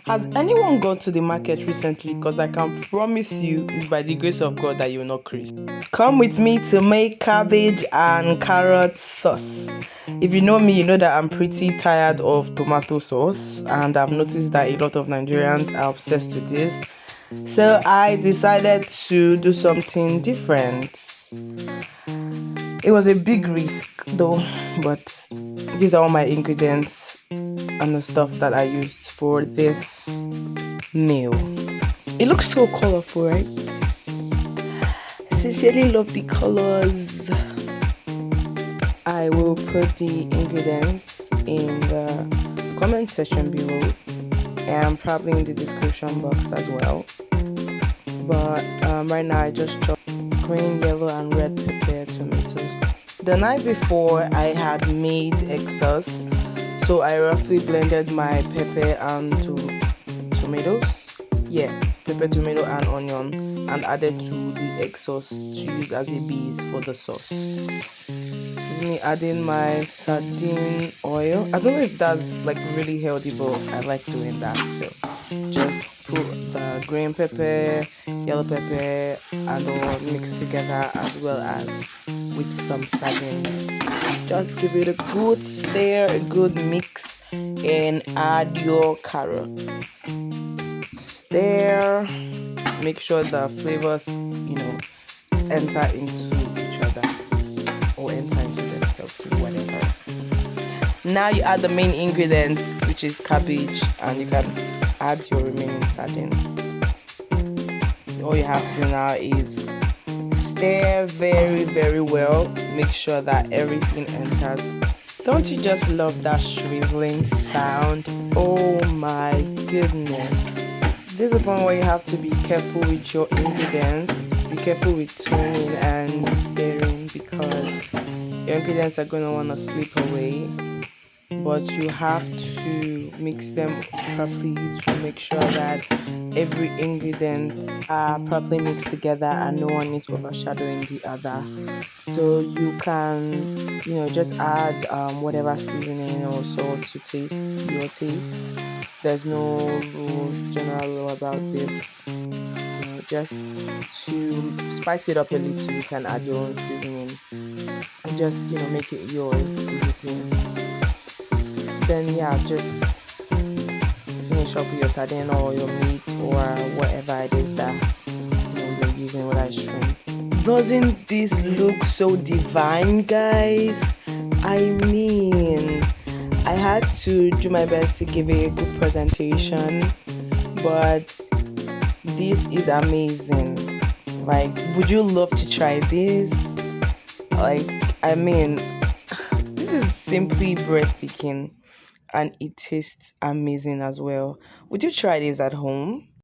Has anyone gone to the market recently? Because I can promise you, it's by the grace of God that you will not craze. Come with me to make cabbage and carrot sauce. If you know me, you know that I'm pretty tired of tomato sauce, and I've noticed that a lot of Nigerians are obsessed with this. So I decided to do something different. It was a big risk though, but these are all my ingredients and the stuff that I used for this meal. It looks so colorful, right? I sincerely love the colors. I will put the ingredients in the comment section below and probably in the description box as well. But right now I just chopped green, yellow, and red pepper tomatoes. The night before I had made egg sauce, so I roughly blended my pepper and tomatoes. Yeah, pepper, tomato, and onion, and added to the egg sauce to use as a base for the sauce. This is me adding my sardine oil. I don't know if that's like really healthy, but I like doing that. So just put the green pepper, yellow pepper, and all mixed together as well as with some sardine. Just give it a good stir, a good mix, and add your carrots. Stir. Make sure the flavors, enter into each other or enter into themselves, whatever. Now you add the main ingredients, which is cabbage, and you can add your remaining sardine. All you have to do now is stir very, very well. Make sure that everything enters. Don't you just love that shrizzling sound? Oh my goodness. This is the point where you have to be careful with your ingredients. Be careful with turning and stirring because your ingredients are going to want to slip away. But you have to mix them properly to make sure that every ingredient are properly mixed together and no one is overshadowing the other. So you can, just add whatever seasoning or salt to taste your taste. There's no general rule about this. Just to spice it up a little, you can add your own seasoning and just make it yours basically. Then just finish up with your sardine or your meat or whatever it is that you're using, whether it's shrimp. Doesn't this look so divine, guys? I mean, I had to do my best to give it a good presentation, but this is amazing. Like, would you love to try this? Like, I mean, this is simply breathtaking and it tastes amazing as well. Would you try this at home?